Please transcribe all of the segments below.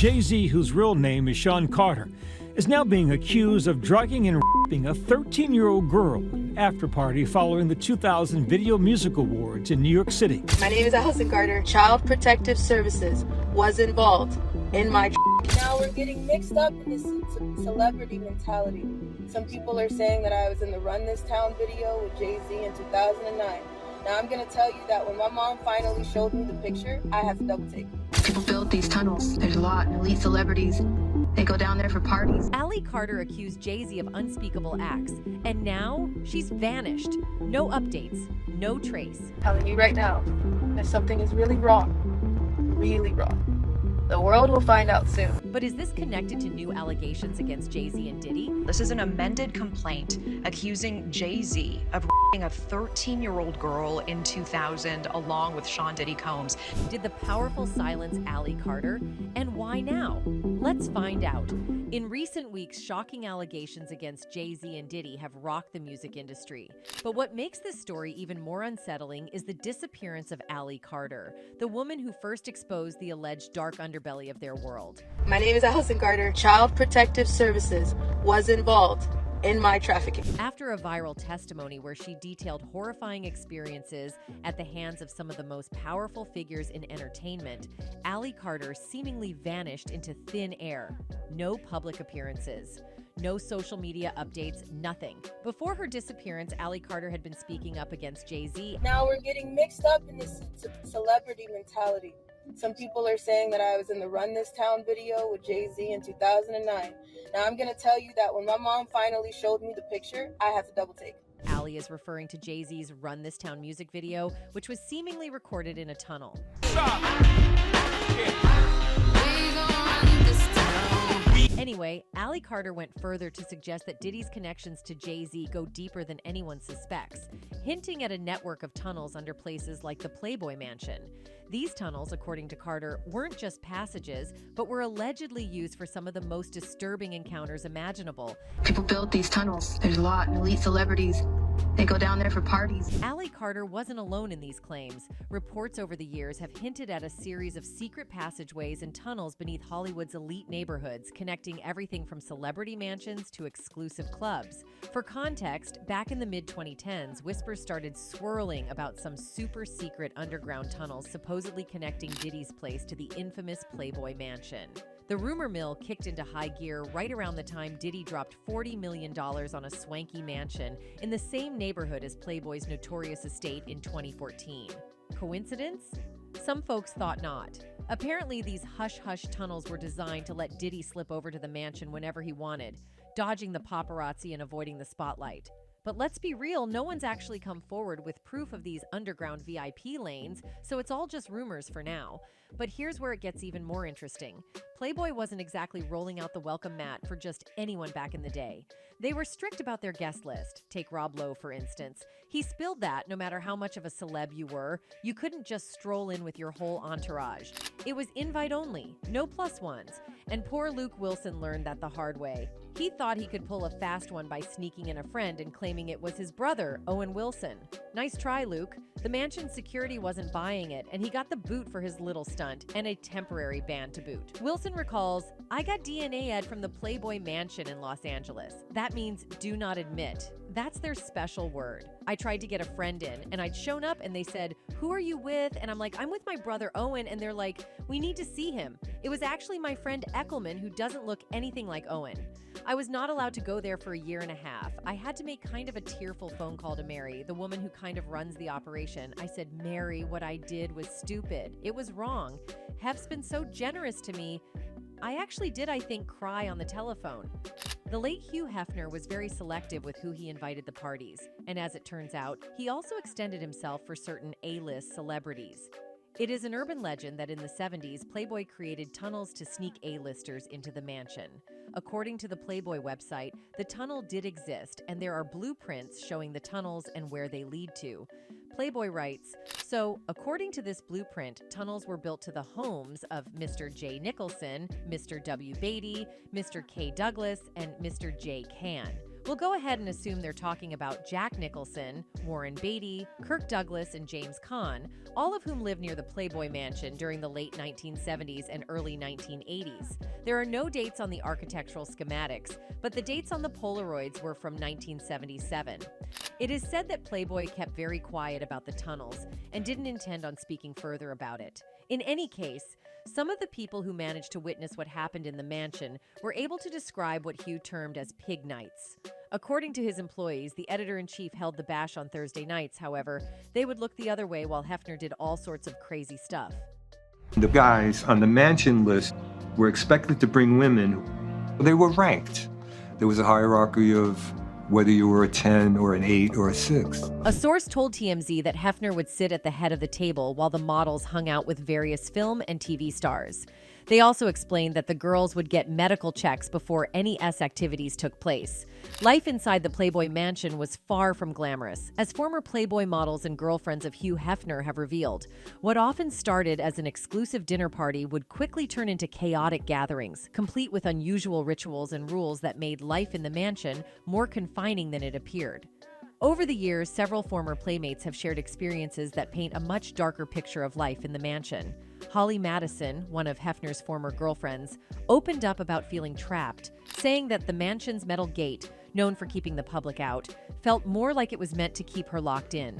Jay-Z, whose real name is Sean Carter, is now being accused of drugging and raping a 13-year-old girl at an after-party following the 2000 Video Music Awards in New York City. My name is Allison Carter. Child Protective Services was involved in my. Now we're getting mixed up in this celebrity mentality. Some people are saying that I was in the Run This Town video with Jay-Z in 2009. Now I'm going to tell you that when my mom finally showed me the picture, I have to double take. People build these tunnels. There's a lot of elite celebrities. They go down there for parties. Allie Carter accused Jay-Z of unspeakable acts, and now she's vanished. No updates, no trace. I'm telling you right now that something is really wrong. Really wrong. The world will find out soon. But is this connected to new allegations against Jay-Z and Diddy? This is an amended complaint accusing Jay-Z of raping a 13-year-old girl in 2000 along with Sean Diddy Combs. Did the powerful silence Allie Carter? And why now? Let's find out. In recent weeks, shocking allegations against Jay-Z and Diddy have rocked the music industry. But what makes this story even more unsettling is the disappearance of Allie Carter, the woman who first exposed the alleged dark underbelly of their world. My name is Allison Carter. Child Protective Services was involved in my trafficking. After a viral testimony where she detailed horrifying experiences at the hands of some of the most powerful figures in entertainment, Allie Carter seemingly vanished into thin air. No public appearances. No social media updates, nothing. Before her disappearance, Allie Carter had been speaking up against Jay-Z. Now we're getting mixed up in this celebrity mentality. Some people are saying that I was in the Run This Town video with Jay-Z in 2009. Now I'm going to tell you that when my mom finally showed me the picture, I have to double take. Allie is referring to Jay-Z's Run This Town music video, which was seemingly recorded in a tunnel. Anyway, Allie Carter went further to suggest that Diddy's connections to Jay-Z go deeper than anyone suspects, hinting at a network of tunnels under places like the Playboy Mansion. These tunnels, according to Carter, weren't just passages, but were allegedly used for some of the most disturbing encounters imaginable. People build these tunnels. There's a lot of elite celebrities. They go down there for parties. Allie Carter wasn't alone in these claims. Reports over the years have hinted at a series of secret passageways and tunnels beneath Hollywood's elite neighborhoods, connecting everything from celebrity mansions to exclusive clubs. For context, back in the mid-2010s, whispers started swirling about some super secret underground tunnels supposedly connecting Diddy's place to the infamous Playboy Mansion. The rumor mill kicked into high gear right around the time Diddy dropped $40 million on a swanky mansion in the same neighborhood as Playboy's notorious estate in 2014. Coincidence? Some folks thought not. Apparently, these hush-hush tunnels were designed to let Diddy slip over to the mansion whenever he wanted, dodging the paparazzi and avoiding the spotlight. But let's be real, no one's actually come forward with proof of these underground VIP lanes, so it's all just rumors for now. But here's where it gets even more interesting. Playboy wasn't exactly rolling out the welcome mat for just anyone back in the day. They were strict about their guest list. Take Rob Lowe, for instance. He spilled that no matter how much of a celeb you were, you couldn't just stroll in with your whole entourage. It was invite only, no plus ones. And poor Luke Wilson learned that the hard way. He thought he could pull a fast one by sneaking in a friend and claiming it was his brother, Owen Wilson. Nice try, Luke. The mansion's security wasn't buying it, and he got the boot for his little stunt, and a temporary ban to boot. Wilson recalls, "I got DNA ed from the Playboy Mansion in Los Angeles. That means do not admit. That's their special word. I tried to get a friend in, and I'd shown up and they said, 'Who are you with?' And I'm like, 'I'm with my brother Owen,' and they're like, 'We need to see him.' It was actually my friend Eckelman, who doesn't look anything like Owen. I was not allowed to go there for a year and a half. I had to make kind of a tearful phone call to Mary, the woman who kind of runs the operation. I said, 'Mary, what I did was stupid. It was wrong. Hef's been so generous to me.' I actually did, I think, cry on the telephone." The late Hugh Hefner was very selective with who he invited the parties, and as it turns out, he also extended himself for certain A-list celebrities. It is an urban legend that in the 70s, Playboy created tunnels to sneak A-listers into the mansion. According to the Playboy website, the tunnel did exist, and there are blueprints showing the tunnels and where they lead to. Playboy writes, "So, according to this blueprint, tunnels were built to the homes of Mr. J. Nicholson, Mr. W. Beatty, Mr. K. Douglas, and Mr. J. Can. We'll go ahead and assume they're talking about Jack Nicholson, Warren Beatty, Kirk Douglas, and James Caan, all of whom lived near the Playboy Mansion during the late 1970s and early 1980s. There are no dates on the architectural schematics, but the dates on the Polaroids were from 1977. It is said that Playboy kept very quiet about the tunnels and didn't intend on speaking further about it. In any case, some of the people who managed to witness what happened in the mansion were able to describe what Hugh termed as pig nights. According to his employees, the editor-in-chief held the bash on Thursday nights. However, they would look the other way while Hefner did all sorts of crazy stuff. The guys on the mansion list were expected to bring women. They were ranked. There was a hierarchy of whether you were a 10 or an 8 or a 6. A source told TMZ that Hefner would sit at the head of the table while the models hung out with various film and TV stars. They also explained that the girls would get medical checks before any activities took place. Life inside the Playboy Mansion was far from glamorous, as former Playboy models and girlfriends of Hugh Hefner have revealed. What often started as an exclusive dinner party would quickly turn into chaotic gatherings, complete with unusual rituals and rules that made life in the mansion more confining than it appeared. Over the years, several former Playmates have shared experiences that paint a much darker picture of life in the mansion. Holly Madison, one of Hefner's former girlfriends, opened up about feeling trapped, saying that the mansion's metal gate, known for keeping the public out, felt more like it was meant to keep her locked in.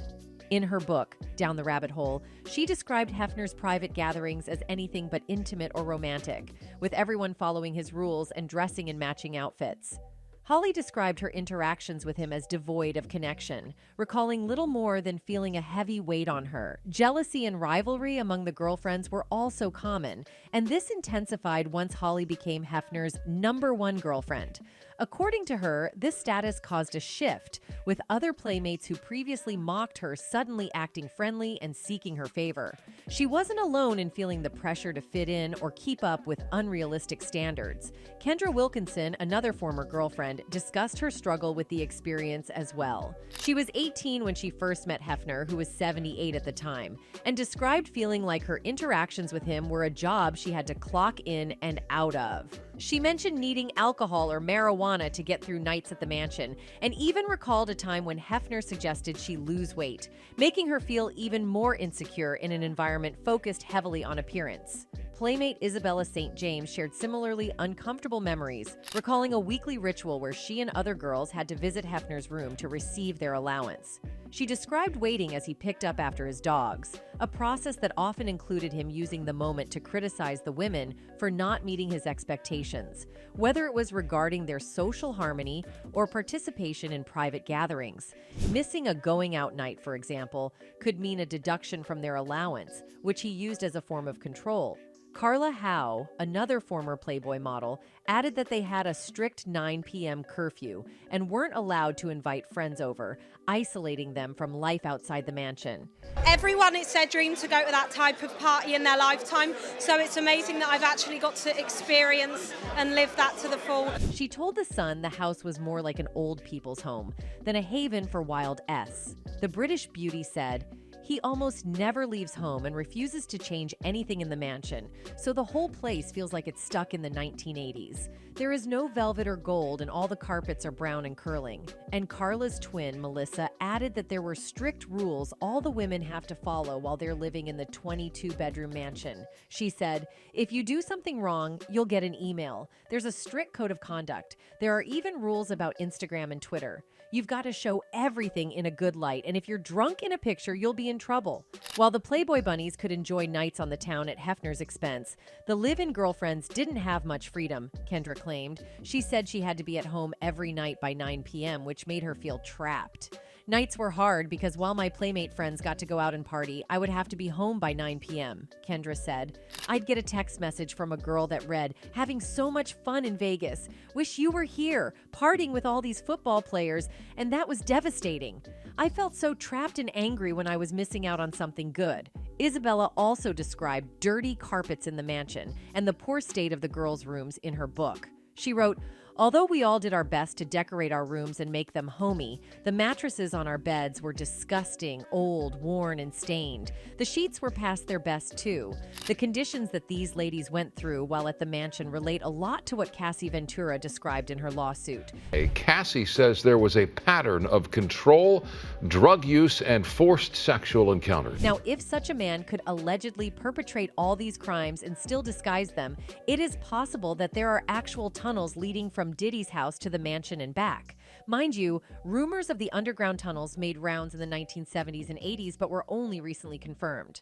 In her book, Down the Rabbit Hole, she described Hefner's private gatherings as anything but intimate or romantic, with everyone following his rules and dressing in matching outfits. Holly described her interactions with him as devoid of connection, recalling little more than feeling a heavy weight on her. Jealousy and rivalry among the girlfriends were also common, and this intensified once Holly became Hefner's #1 girlfriend. According to her, this status caused a shift, with other Playmates who previously mocked her suddenly acting friendly and seeking her favor. She wasn't alone in feeling the pressure to fit in or keep up with unrealistic standards. Kendra Wilkinson, another former girlfriend, discussed her struggle with the experience as well. She was 18 when she first met Hefner, who was 78 at the time, and described feeling like her interactions with him were a job she had to clock in and out of. She mentioned needing alcohol or marijuana to get through nights at the mansion, and even recalled a time when Hefner suggested she lose weight, making her feel even more insecure in an environment focused heavily on appearance. Playmate Isabella St. James shared similarly uncomfortable memories, recalling a weekly ritual where she and other girls had to visit Hefner's room to receive their allowance. She described waiting as he picked up after his dogs, a process that often included him using the moment to criticize the women for not meeting his expectations, whether it was regarding their social harmony or participation in private gatherings. Missing a going out night, for example, could mean a deduction from their allowance, which he used as a form of control. Carla Howe, another former Playboy model, added that they had a strict 9 p.m. curfew and weren't allowed to invite friends over, isolating them from life outside the mansion. Everyone, it's their dream to go to that type of party in their lifetime, so it's amazing that I've actually got to experience and live that to the full. She told The Sun the house was more like an old people's home than a haven for wild S. The British beauty said, "He almost never leaves home and refuses to change anything in the mansion, so the whole place feels like it's stuck in the 1980s. There is no velvet or gold and all the carpets are brown and curling." And Carla's twin, Melissa, added that there were strict rules all the women have to follow while they're living in the 22-bedroom mansion. She said, "If you do something wrong, you'll get an email. There's a strict code of conduct. There are even rules about Instagram and Twitter. You've got to show everything in a good light, and if you're drunk in a picture, you'll be in trouble." While the Playboy bunnies could enjoy nights on the town at Hefner's expense, the live-in girlfriends didn't have much freedom, Kendra claimed. She said she had to be at home every night by 9 p.m., which made her feel trapped. "Nights were hard because while my Playmate friends got to go out and party, I would have to be home by 9 p.m., Kendra said. "I'd get a text message from a girl that read, 'Having so much fun in Vegas. Wish you were here, partying with all these football players,' and that was devastating. I felt so trapped and angry when I was missing out on something good." Isabella also described dirty carpets in the mansion and the poor state of the girls' rooms in her book. She wrote, Although we all did our best to decorate our rooms and make them homey, the mattresses on our beds were disgusting, old, worn, and stained. The sheets were past their best, too. The conditions that these ladies went through while at the mansion relate a lot to what Cassie Ventura described in her lawsuit. Cassie says there was a pattern of control, drug use, and forced sexual encounters. Now, if such a man could allegedly perpetrate all these crimes and still disguise them, it is possible that there are actual tunnels leading from Diddy's house to the mansion and back. Mind you, rumors of the underground tunnels made rounds in the 1970s and 80s, but were only recently confirmed.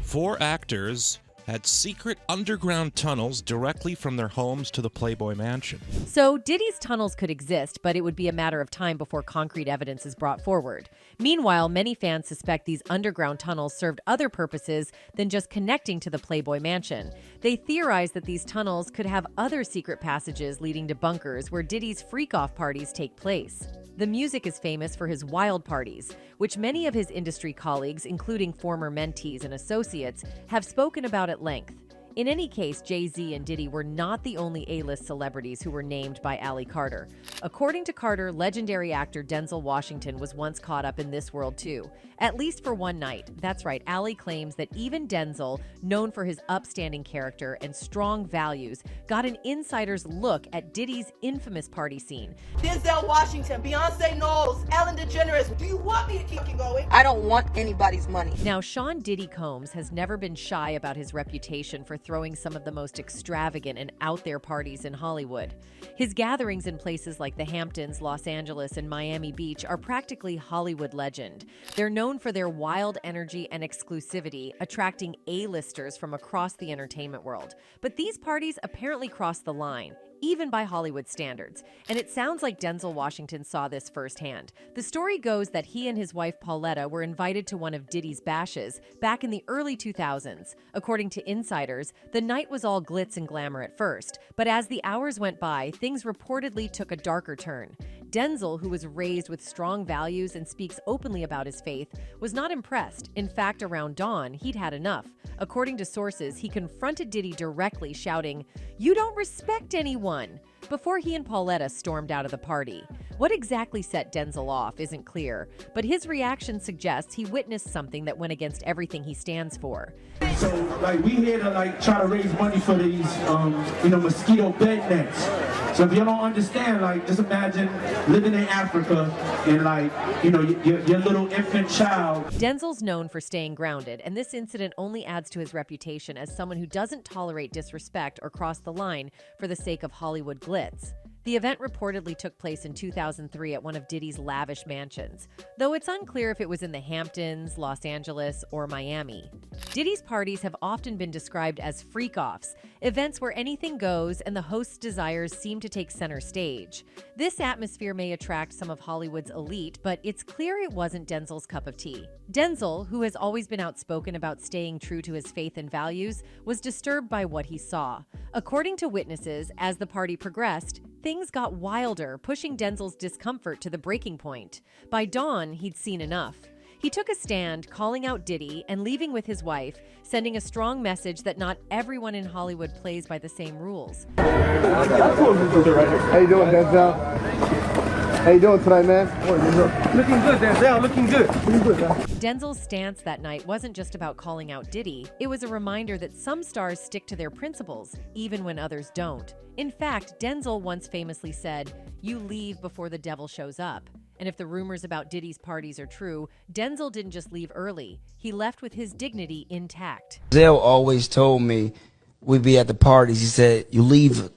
4 actors had secret underground tunnels directly from their homes to the Playboy Mansion. So Diddy's tunnels could exist, but it would be a matter of time before concrete evidence is brought forward. Meanwhile, many fans suspect these underground tunnels served other purposes than just connecting to the Playboy Mansion. They theorize that these tunnels could have other secret passages leading to bunkers where Diddy's freak-off parties take place. The music is famous for his wild parties, which many of his industry colleagues, including former mentees and associates, have spoken about at length. In any case, Jay-Z and Diddy were not the only A-list celebrities who were named by Ally Carter. According to Carter, legendary actor Denzel Washington was once caught up in this world too, at least for one night. That's right, Ally claims that even Denzel, known for his upstanding character and strong values, got an insider's look at Diddy's infamous party scene. Denzel Washington, Beyonce Knowles, Ellen DeGeneres. Do you want me to keep you going? I don't want anybody's money. Now, Sean Diddy Combs has never been shy about his reputation for throwing some of the most extravagant and out-there parties in Hollywood. His gatherings in places like the Hamptons, Los Angeles, and Miami Beach are practically Hollywood legend. They're known for their wild energy and exclusivity, attracting A-listers from across the entertainment world. But these parties apparently cross the line, even by Hollywood standards. And it sounds like Denzel Washington saw this firsthand. The story goes that he and his wife Pauletta were invited to one of Diddy's bashes back in the early 2000s. According to insiders, the night was all glitz and glamour at first, but as the hours went by, things reportedly took a darker turn. Denzel, who was raised with strong values and speaks openly about his faith, was not impressed. In fact, around dawn, he'd had enough. According to sources, he confronted Diddy directly, shouting, "You don't respect anyone," before he and Pauletta stormed out of the party. What exactly set Denzel off isn't clear, but his reaction suggests he witnessed something that went against everything he stands for. So, we here to, try to raise money for these, mosquito bed nets. So if you don't understand, just imagine living in Africa and, your little infant child. Denzel's known for staying grounded, and this incident only adds to his reputation as someone who doesn't tolerate disrespect or cross the line for the sake of Hollywood glitz. The event reportedly took place in 2003 at one of Diddy's lavish mansions, though it's unclear if it was in the Hamptons, Los Angeles, or Miami. Diddy's parties have often been described as freak-offs, events where anything goes and the host's desires seem to take center stage. This atmosphere may attract some of Hollywood's elite, but it's clear it wasn't Denzel's cup of tea. Denzel, who has always been outspoken about staying true to his faith and values, was disturbed by what he saw. According to witnesses, as the party progressed, things got wilder, pushing Denzel's discomfort to the breaking point. By dawn, he'd seen enough. He took a stand, calling out Diddy and leaving with his wife, sending a strong message that not everyone in Hollywood plays by the same rules. How you doing, Denzel? How you doing tonight, man? Looking good, Denzel, looking good. Denzel's stance that night wasn't just about calling out Diddy. It was a reminder that some stars stick to their principles, even when others don't. In fact, Denzel once famously said, "You leave before the devil shows up." And if the rumors about Diddy's parties are true, Denzel didn't just leave early. He left with his dignity intact. Denzel always told me we'd be at the parties. He said, "You leave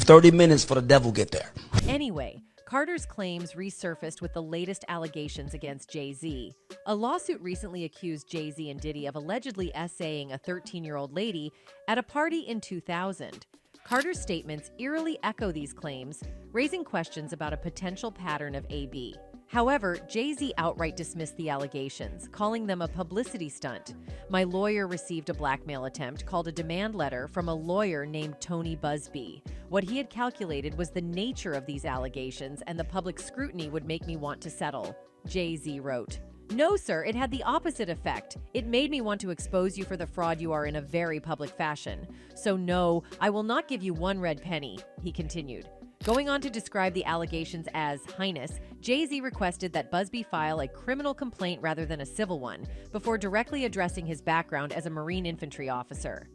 30 minutes for the devil get there." Anyway, Carter's claims resurfaced with the latest allegations against Jay-Z. A lawsuit recently accused Jay-Z and Diddy of allegedly essaying a 13-year-old lady at a party in 2000. Carter's statements eerily echo these claims, raising questions about a potential pattern of AB. However, Jay-Z outright dismissed the allegations, calling them a publicity stunt. My lawyer received a blackmail attempt called a demand letter from a lawyer named Tony Busby. What he had calculated was the nature of these allegations and the public scrutiny would make me want to settle, Jay-Z wrote. No, sir, it had the opposite effect. It made me want to expose you for the fraud you are in a very public fashion. So no, I will not give you one red penny, he continued. Going on to describe the allegations as heinous, Jay-Z requested that Busby file a criminal complaint rather than a civil one, before directly addressing his background as a Marine infantry officer.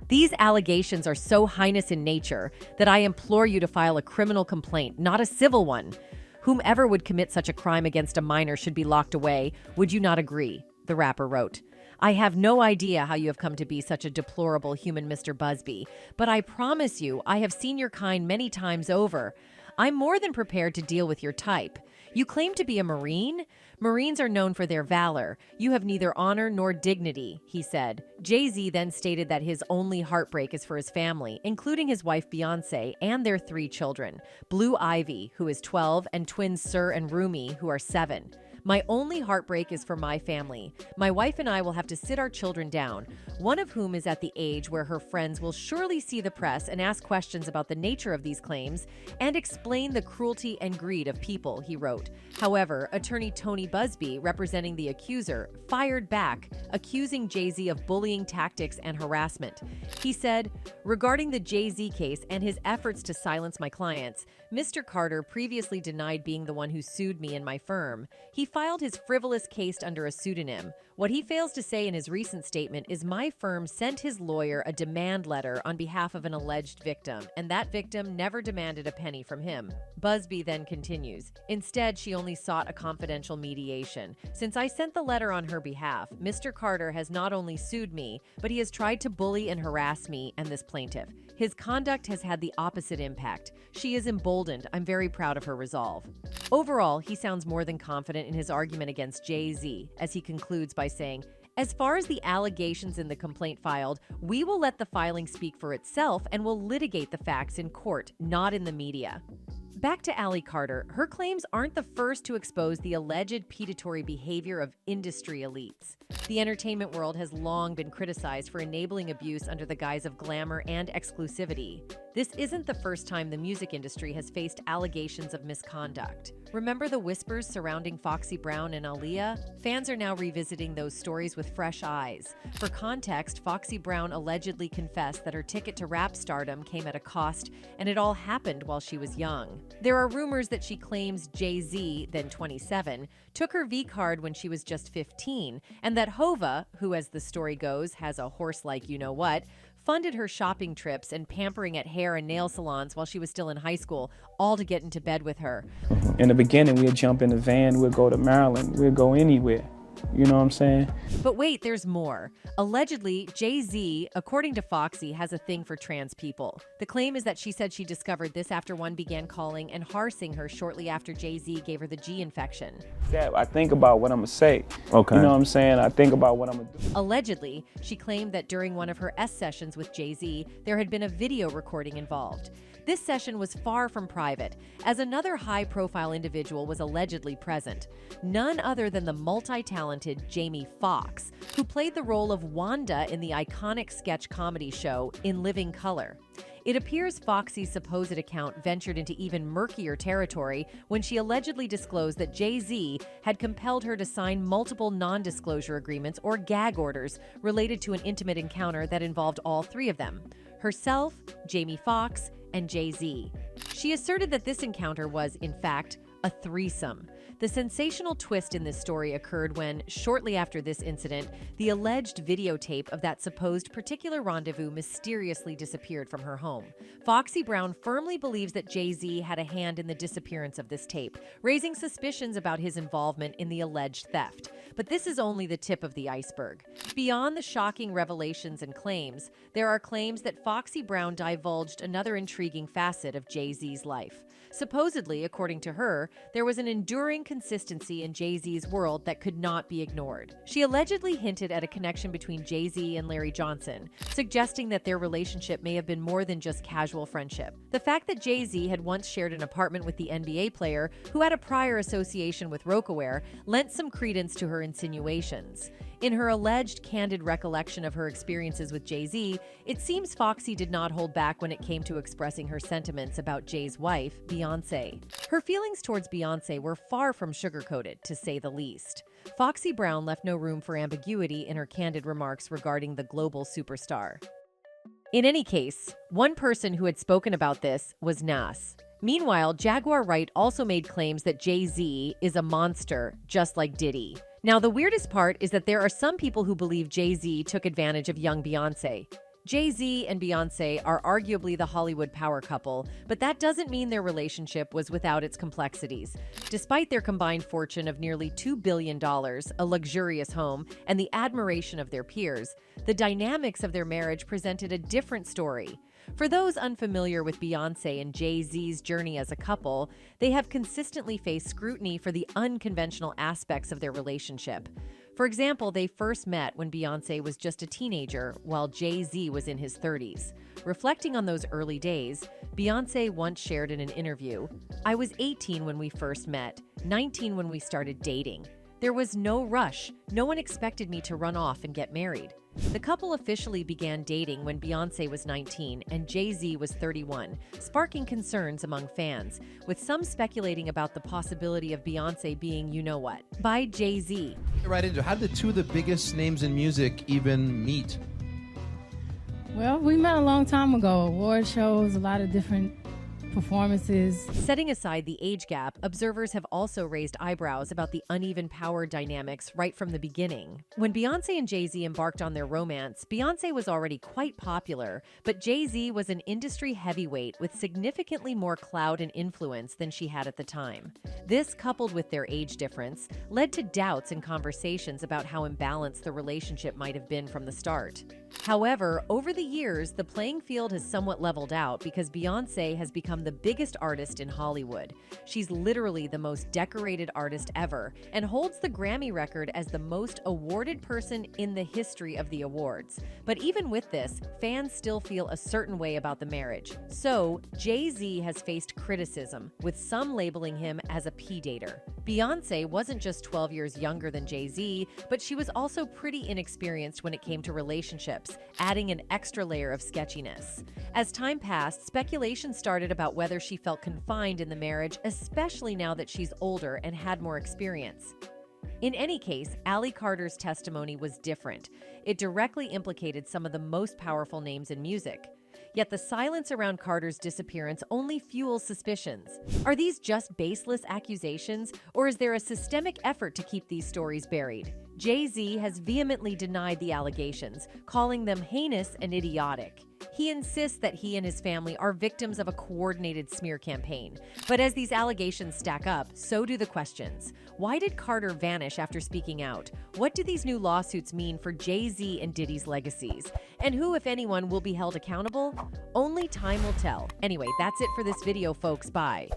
These allegations are so heinous in nature that I implore you to file a criminal complaint, not a civil one. Whomever would commit such a crime against a minor should be locked away. Would you not agree? The rapper wrote. I have no idea how you have come to be such a deplorable human, Mr. Busby, but I promise you I have seen your kind many times over. I'm more than prepared to deal with your type. You claim to be a Marine? Marines are known for their valor. You have neither honor nor dignity, he said. Jay-Z then stated that his only heartbreak is for his family, including his wife Beyoncé and their 3 children, Blue Ivy, who is 12, and twins Sir and Rumi, who are 7. My only heartbreak is for my family. My wife and I will have to sit our children down, one of whom is at the age where her friends will surely see the press and ask questions about the nature of these claims and explain the cruelty and greed of people, he wrote. However, attorney Tony Busby, representing the accuser, fired back, accusing Jay-Z of bullying tactics and harassment. He said, regarding the Jay-Z case and his efforts to silence my clients, Mr. Carter previously denied being the one who sued me and my firm. He filed his frivolous case under a pseudonym. What he fails to say in his recent statement is my firm sent his lawyer a demand letter on behalf of an alleged victim, and that victim never demanded a penny from him. Busby then continues, instead, she only sought a confidential mediation. Since I sent the letter on her behalf, Mr. Carter has not only sued me, but he has tried to bully and harass me and this plaintiff. His conduct has had the opposite impact. She is emboldened. I'm very proud of her resolve. Overall, he sounds more than confident in his argument against Jay-Z, as he concludes by saying, as far as the allegations in the complaint filed, we will let the filing speak for itself and will litigate the facts in court, not in the media. Back to Allie Carter, her claims aren't the first to expose the alleged predatory behavior of industry elites. The entertainment world has long been criticized for enabling abuse under the guise of glamour and exclusivity. This isn't the first time the music industry has faced allegations of misconduct. Remember the whispers surrounding Foxy Brown and Aaliyah? Fans are now revisiting those stories with fresh eyes. For context, Foxy Brown allegedly confessed that her ticket to rap stardom came at a cost, and it all happened while she was young. There are rumors that she claims Jay-Z, then 27, took her V-card when she was just 15, and that Hova, who as the story goes has a horse-like you-know-what, funded her shopping trips and pampering at hair and nail salons while she was still in high school, all to get into bed with her. In the beginning, we'd jump in the van, we'd go to Maryland, we'd go anywhere. You know what I'm saying? But wait, there's more. Allegedly, Jay-Z, according to Foxy, has a thing for trans people. The claim is that she said she discovered this after one began calling and harsing her shortly after Jay-Z gave her the G infection. Yeah, I think about what I'm gonna say. Okay. You know what I'm saying? I think about what I'm gonna do. Allegedly, she claimed that during one of her S sessions with Jay-Z, there had been a video recording involved. This session was far from private, as another high-profile individual was allegedly present. None other than the multi-talented Jamie Foxx, who played the role of Wanda in the iconic sketch comedy show In Living Color. It appears Foxy's supposed account ventured into even murkier territory when she allegedly disclosed that Jay-Z had compelled her to sign multiple non-disclosure agreements or gag orders related to an intimate encounter that involved all 3 of them: herself, Jamie Foxx, and Jay-Z. She asserted that this encounter was, in fact, a threesome. The sensational twist in this story occurred when, shortly after this incident, the alleged videotape of that supposed particular rendezvous mysteriously disappeared from her home. Foxy Brown firmly believes that Jay-Z had a hand in the disappearance of this tape, raising suspicions about his involvement in the alleged theft. But this is only the tip of the iceberg. Beyond the shocking revelations and claims, there are claims that Foxy Brown divulged another intriguing facet of Jay-Z's life. Supposedly, according to her, there was an enduring consistency in Jay-Z's world that could not be ignored. She allegedly hinted at a connection between Jay-Z and Larry Johnson, suggesting that their relationship may have been more than just casual friendship. The fact that Jay-Z had once shared an apartment with the NBA player, who had a prior association with Rocawear, lent some credence to her insinuations. In her alleged candid recollection of her experiences with Jay-Z, it seems Foxy did not hold back when it came to expressing her sentiments about Jay's wife, Beyoncé. Her feelings towards Beyoncé were far from sugar-coated, to say the least. Foxy Brown left no room for ambiguity in her candid remarks regarding the global superstar. In any case, one person who had spoken about this was Nas. Meanwhile, Jaguar Wright also made claims that Jay-Z is a monster, just like Diddy. Now, the weirdest part is that there are some people who believe Jay-Z took advantage of young Beyoncé. Jay-Z and Beyoncé are arguably the Hollywood power couple, but that doesn't mean their relationship was without its complexities. Despite their combined fortune of nearly $2 billion, a luxurious home, and the admiration of their peers, the dynamics of their marriage presented a different story. For those unfamiliar with Beyoncé and Jay-Z's journey as a couple, they have consistently faced scrutiny for the unconventional aspects of their relationship. For example, they first met when Beyoncé was just a teenager, while Jay-Z was in his 30s. Reflecting on those early days, Beyoncé once shared in an interview, "I was 18 when we first met, 19 when we started dating. There was no rush. No one expected me to run off and get married." The couple officially began dating when Beyoncé was 19 and Jay-Z was 31, sparking concerns among fans, with some speculating about the possibility of Beyoncé being you-know-what. By Jay-Z. Right into it. How did the two of the biggest names in music even meet? Well, we met a long time ago. Award shows, a lot of different performances. Setting aside the age gap, observers have also raised eyebrows about the uneven power dynamics right from the beginning. When Beyoncé and Jay-Z embarked on their romance, Beyoncé was already quite popular, but Jay-Z was an industry heavyweight with significantly more clout and influence than she had at the time. This, coupled with their age difference, led to doubts and conversations about how imbalanced the relationship might have been from the start. However, over the years, the playing field has somewhat leveled out because Beyoncé has become the biggest artist in Hollywood. She's literally the most decorated artist ever and holds the Grammy record as the most awarded person in the history of the awards. But even with this, fans still feel a certain way about the marriage. So, Jay-Z has faced criticism, with some labeling him as a P-dater. Beyoncé wasn't just 12 years younger than Jay-Z, but she was also pretty inexperienced when it came to relationships, adding an extra layer of sketchiness. As time passed, speculation started about whether she felt confined in the marriage, especially now that she's older and had more experience. In any case, Ally Carter's testimony was different. It directly implicated some of the most powerful names in music. Yet the silence around Carter's disappearance only fuels suspicions. Are these just baseless accusations, or is there a systemic effort to keep these stories buried? Jay-Z has vehemently denied the allegations, calling them heinous and idiotic. He insists that he and his family are victims of a coordinated smear campaign. But as these allegations stack up, so do the questions. Why did Carter vanish after speaking out? What do these new lawsuits mean for Jay-Z and Diddy's legacies? And who, if anyone, will be held accountable? Only time will tell. Anyway, that's it for this video, folks. Bye.